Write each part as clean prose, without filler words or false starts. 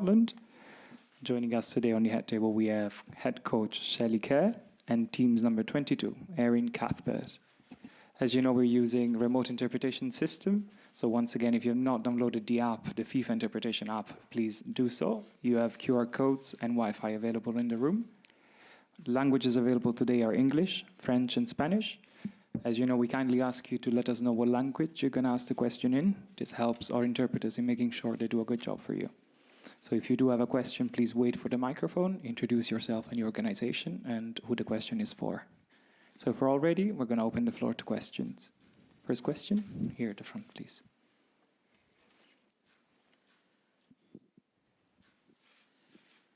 Scotland. Joining us today on the head table, we have head coach Shelley Kerr and teams number 22, Erin Cathbert. As you know, we're using remote interpretation system. So once again, if you've not downloaded the app, the FIFA interpretation app, please do so. You have QR codes and Wi-Fi available in the room. Languages available today are English, French, and Spanish. As you know, we kindly ask you to let us know what language you're going to ask the question in. This helps our interpreters in making sure they do a good job for you. So if you do have a question, please wait for the microphone, introduce yourself and your organization, and who the question is for. So if we're all ready, we're going to open the floor to questions. First question, here at the front, please.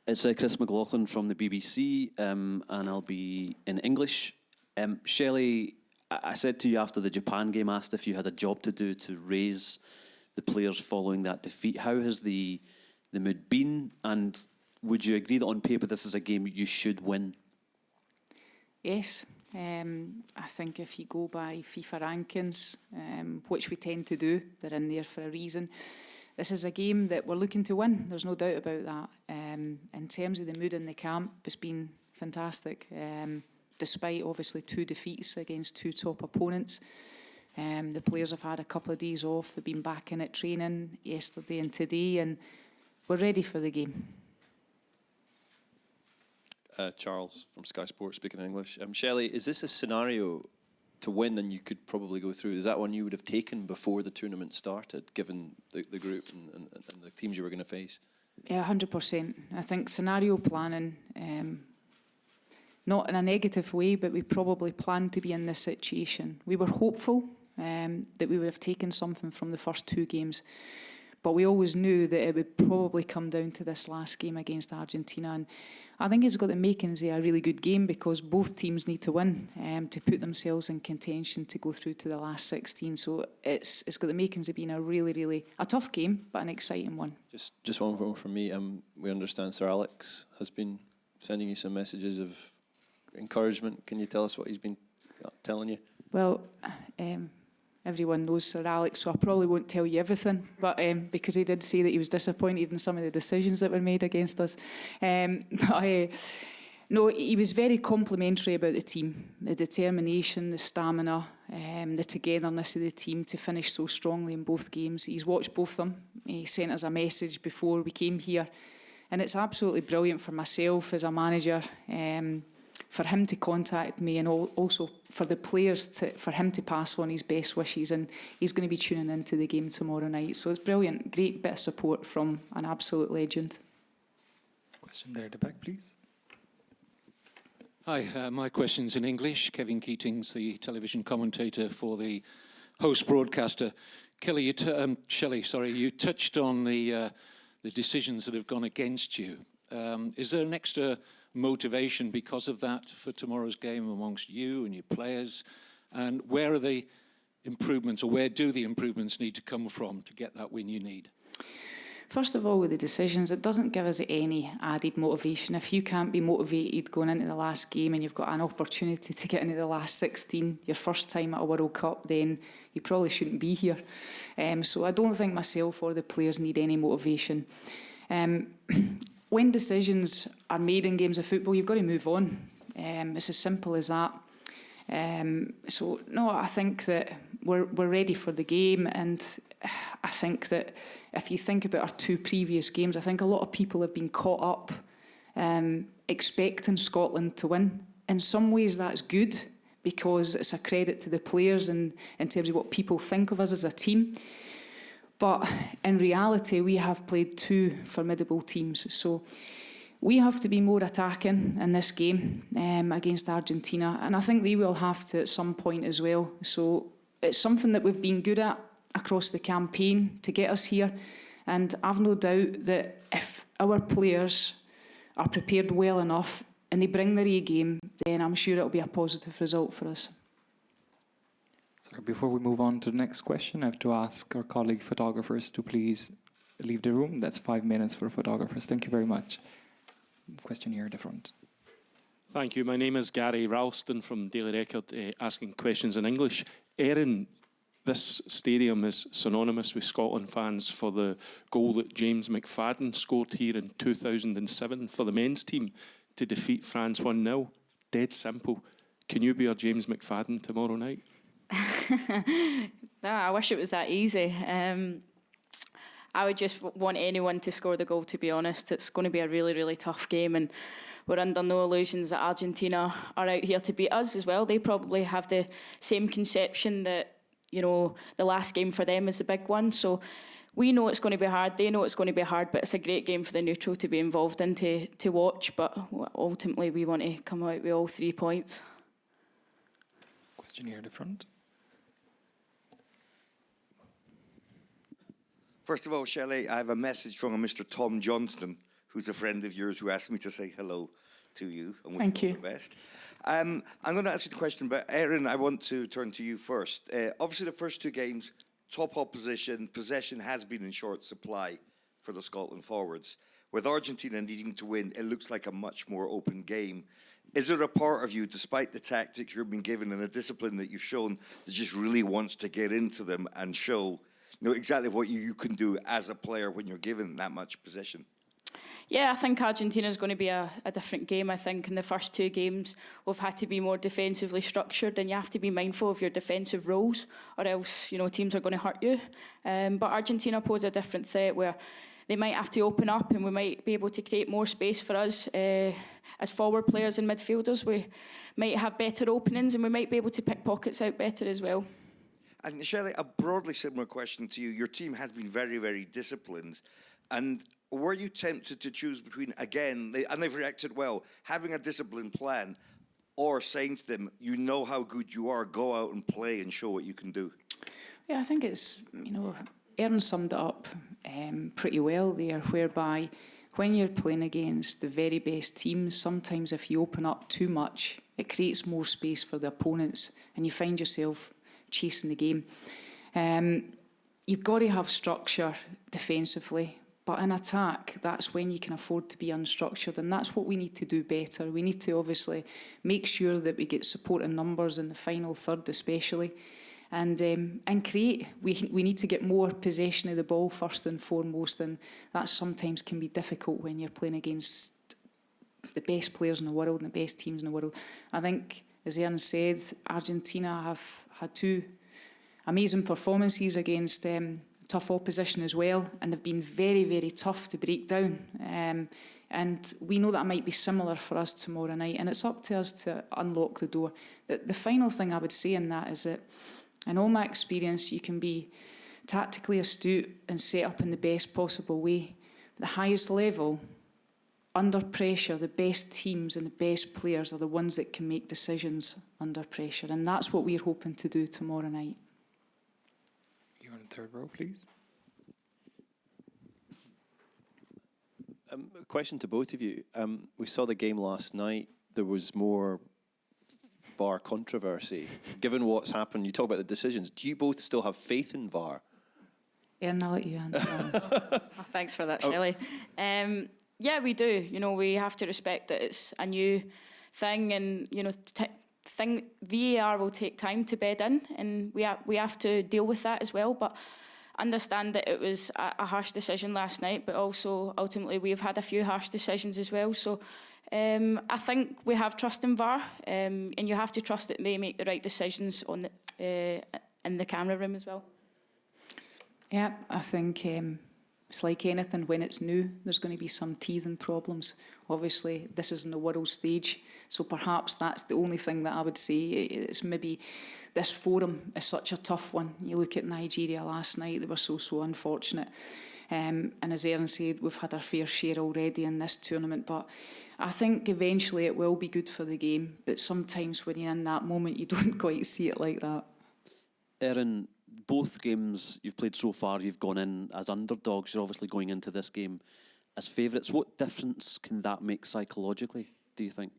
It's Chris McLaughlin from the BBC, and I'll be in English. Shelley, I said to you after the Japan game, asked if you had a job to do to raise the players following that defeat. How has the mood been, and would you agree that on paper this is a game you should win? Yes. I think if you go by FIFA rankings, which we tend to do, they're in there for a reason. This is a game that we're looking to win. There's no doubt about that. In terms of the mood in the camp, it's been fantastic. Despite obviously 2 defeats against 2 top opponents. The players have had a couple of days off. They've been back in at training yesterday and today, and we're ready for the game. Charles from Sky Sports, speaking in English. Shelley, is this a scenario to win and you could probably go through? Is that one you would have taken before the tournament started, given the group and the teams you were going to face? Yeah, 100%. I think scenario planning, not in a negative way, but we probably planned to be in this situation. We were hopeful that we would have taken something from the first 2 games. But we always knew that it would probably come down to this last game against Argentina. And I think it's got the makings of a really good game because both teams need to win to put themselves in contention to go through to the last 16. So it's got the makings of being a really a tough game, but an exciting one. Just one more from me. We understand Sir Alex has been sending you some messages of encouragement. Can you tell us what he's been telling you? Well, everyone knows Sir Alex, so I probably won't tell you everything, but because he did say that he was disappointed in some of the decisions that were made against us. No, he was very complimentary about the team, the determination, the stamina, the togetherness of the team to finish so strongly in both games. He's watched both of them. He sent us a message before we came here, and it's absolutely brilliant for myself as a manager, for him to contact me, and also for the players for him to pass on his best wishes, and he's going to be tuning into the game tomorrow night. So it's brilliant, great bit of support from an absolute legend. Question there at the back, please. Hi, my question's in English. Kevin Keating's the television commentator for the host broadcaster. Shelley, you touched on the decisions that have gone against you. Is there an extra motivation because of that for tomorrow's game amongst you and your players? And where are the improvements, or where do the improvements need to come from to get that win you need? First of all, with the decisions, it doesn't give us any added motivation. If you can't be motivated going into the last game and you've got an opportunity to get into the last 16, your first time at a World Cup, then you probably shouldn't be here. So I don't think myself or the players need any motivation. When decisions are made in games of football, you've got to move on. It's as simple as that. So, no, I think that we're ready for the game, and I think that if you think about our 2 previous games, I think a lot of people have been caught up expecting Scotland to win. In some ways that's good because it's a credit to the players and in terms of what people think of us as a team. But in reality, we have played 2 formidable teams. So we have to be more attacking in this game against Argentina. And I think they will have to at some point as well. So it's something that we've been good at across the campaign to get us here. And I've no doubt that if our players are prepared well enough and they bring their A game, then I'm sure it'll be a positive result for us. Sorry, before we move on to the next question, I have to ask our colleague photographers to please leave the room. That's 5 minutes for photographers. Thank you very much. Question here at the front. Thank you. My name is Gary Ralston from Daily Record, asking questions in English. Erin, this stadium is synonymous with Scotland fans for the goal that James McFadden scored here in 2007 for the men's team to defeat France 1-0. Dead simple. Can you be our James McFadden tomorrow night? I wish it was that easy. I would just want anyone to score the goal, to be honest. It's going to be a really, really tough game, and we're under no illusions that Argentina are out here to beat us as well. They probably have the same conception that, you know, the last game for them is the big one. So we know it's going to be hard. They know it's going to be hard, but it's a great game for the neutral to be involved in to watch. But ultimately, we want to come out with all 3 points. Question here at the front. First of all, Shelley, I have a message from a Mr. Tom Johnston, who's a friend of yours, who asked me to say hello to you. And Thank you. All the best. I'm going to ask you the question, but Erin, I want to turn to you first. Obviously, the first 2 games, top opposition, possession has been in short supply for the Scotland forwards. With Argentina needing to win, it looks like a much more open game. Is there a part of you, despite the tactics you've been given and the discipline that you've shown, that just really wants to get into them and show, you know, exactly what you can do as a player when you're given that much possession? Yeah, I think Argentina's going to be a different game. I think in the first 2 games, we've had to be more defensively structured, and you have to be mindful of your defensive roles, or else, you know, teams are going to hurt you. But Argentina pose a different threat where they might have to open up, and we might be able to create more space for us as forward players and midfielders. We might have better openings, and we might be able to pick pockets out better as well. And Shelley, a broadly similar question to you. Your team has been very, very disciplined. And were you tempted to choose between, again, and they've reacted well, having a disciplined plan, or saying to them, you know how good you are, go out and play and show what you can do? Yeah, I think it's, you know, Erin summed it up pretty well there, whereby when you're playing against the very best teams, sometimes if you open up too much, it creates more space for the opponents, and you find yourself chasing the game. You've got to have structure defensively, but in attack, that's when you can afford to be unstructured, and that's what we need to do better. We need to obviously make sure that we get support in numbers in the final third especially, and create. We need to get more possession of the ball first and foremost, and that sometimes can be difficult when you're playing against the best players in the world and the best teams in the world. I think, as Erin said, Argentina have had 2 amazing performances against tough opposition as well, and they've been very, very tough to break down. And we know that might be similar for us tomorrow night, and it's up to us to unlock the door. The final thing I would say in that is that, in all my experience, you can be tactically astute and set up in the best possible way. But the highest level, under pressure, the best teams and the best players are the ones that can make decisions under pressure, and that's what we're hoping to do tomorrow night. You on the third row, please. A question to both of you. We saw the game last night. There was more VAR controversy. Given what's happened, you talk about the decisions. Do you both still have faith in VAR? Erin, I'll let you answer. Thanks for that, Shelley. Yeah, we do. You know, we have to respect that it's a new thing, and, you know, VAR will take time to bed in, and we have to deal with that as well. But understand that it was a harsh decision last night, but also ultimately we've had a few harsh decisions as well. So I think we have trust in VAR, and you have to trust that they make the right decisions on in the camera room as well. Yeah, I think it's like anything. When it's new, there's going to be some teething problems. Obviously, this is in the world stage, so perhaps that's the only thing that I would say. It's maybe this forum is such a tough one. You look at Nigeria last night; they were so unfortunate. And as Erin said, we've had our fair share already in this tournament. But I think eventually it will be good for the game. But sometimes when you're in that moment, you don't quite see it like that. Erin, both games you've played so far, you've gone in as underdogs. You're obviously going into this game as favourites. What difference can that make psychologically, do you think?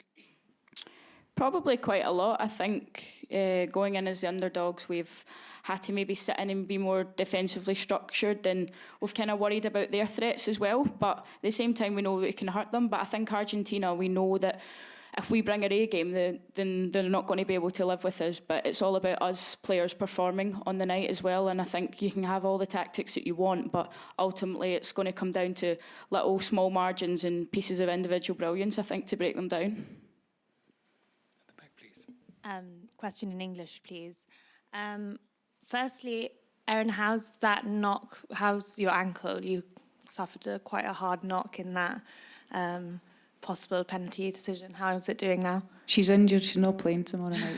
Probably quite a lot. I think going in as the underdogs, we've had to maybe sit in and be more defensively structured, and we've kind of worried about their threats as well. But at the same time, we know we can hurt them. But I think Argentina, we know that if we bring our A game, then they're not going to be able to live with us. But it's all about us players performing on the night as well. And I think you can have all the tactics that you want, but ultimately it's going to come down to little small margins and pieces of individual brilliance, I think, to break them down. At the back, please. Question in English, please. Firstly, Erin, how's that knock? How's your ankle? You suffered quite a hard knock in that possible penalty decision. How is it doing now? She's injured. She's not playing tomorrow night.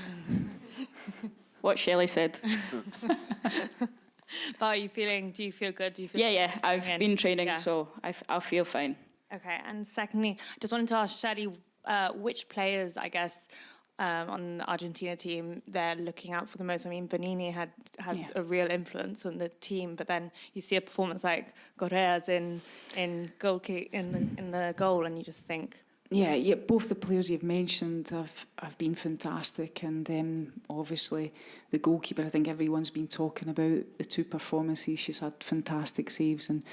What Shelley said. But are you feeling? Do you feel good? Do you feel? Yeah. I've been training, Yeah. so I feel fine. Okay. And secondly, I just wanted to ask Shelley, which players, I guess, on the Argentina team they're looking out for the most. I mean, Bonini has a real influence on the team, but then you see a performance like Correa's in the goal, and you just think. Yeah, both the players you've mentioned have been fantastic, and obviously the goalkeeper. I think everyone's been talking about the two performances. She's had fantastic saves, and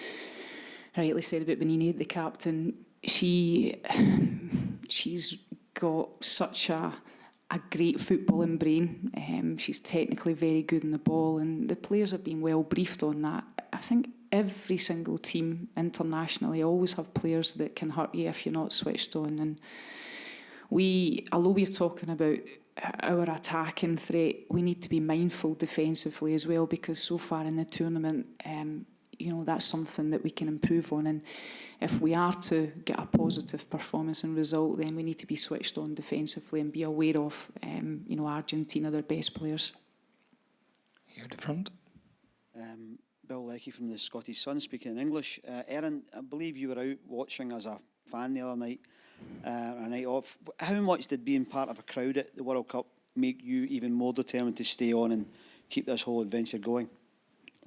rightly said about Bonini, the captain. She's got such a great footballing brain. She's technically very good on the ball, and the players have been well briefed on that. I think every single team internationally always have players that can hurt you if you're not switched on. And although we're talking about our attacking threat, we need to be mindful defensively as well, because so far in the tournament, that's something that we can improve on. And if we are to get a positive performance and result, then we need to be switched on defensively and be aware of, Argentina, their best players. Here at the front. Bill Leckie from the Scottish Sun, speaking in English. Erin, I believe you were out watching as a fan the other night, a night off. How much did being part of a crowd at the World Cup make you even more determined to stay on and keep this whole adventure going?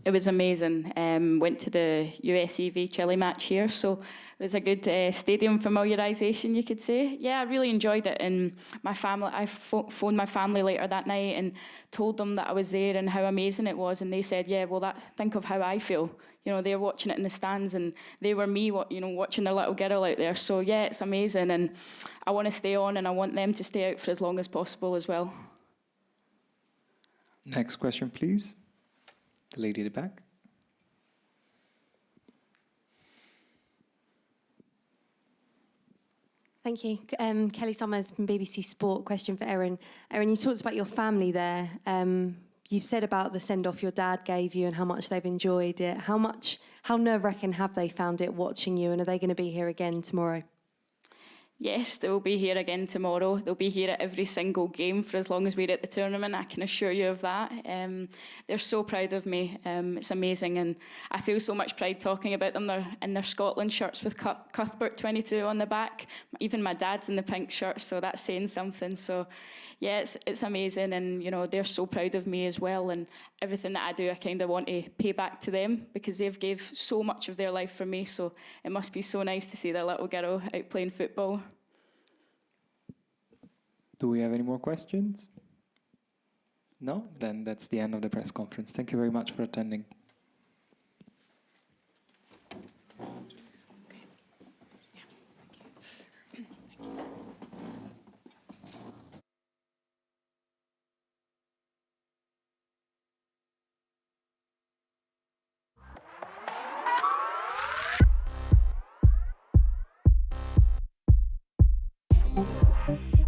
It was amazing. Went to the USA v Chile match here, so it was a good stadium familiarisation, you could say. Yeah, I really enjoyed it, and my family. I phoned my family later that night and told them that I was there and how amazing it was, and they said, "Yeah, well, think of how I feel." They're watching it in the stands, and they were me, watching their little girl out there. So yeah, it's amazing, and I want to stay on, and I want them to stay out for as long as possible as well. Next question, please. The lady at the back. Thank you. Kelly Summers from BBC Sport. Question for Erin. Erin, you talked about your family there. You've said about the send-off your dad gave you and how much they've enjoyed it. How nerve-wracking have they found it watching you, and are they going to be here again tomorrow? Yes, they'll be here again tomorrow. They'll be here at every single game for as long as we're at the tournament, I can assure you of that. They're so proud of me. It's amazing, and I feel so much pride talking about them. They're in their Scotland shirts with Cuthbert 22 on the back. Even my dad's in the pink shirt, so that's saying something. So yeah, it's amazing, and they're so proud of me as well, and everything that I do, I kind of want to pay back to them because they've gave so much of their life for me, so it must be so nice to see their little girl out playing football. Do we have any more questions? No? Then that's the end of the press conference. Thank you very much for attending. Thank you.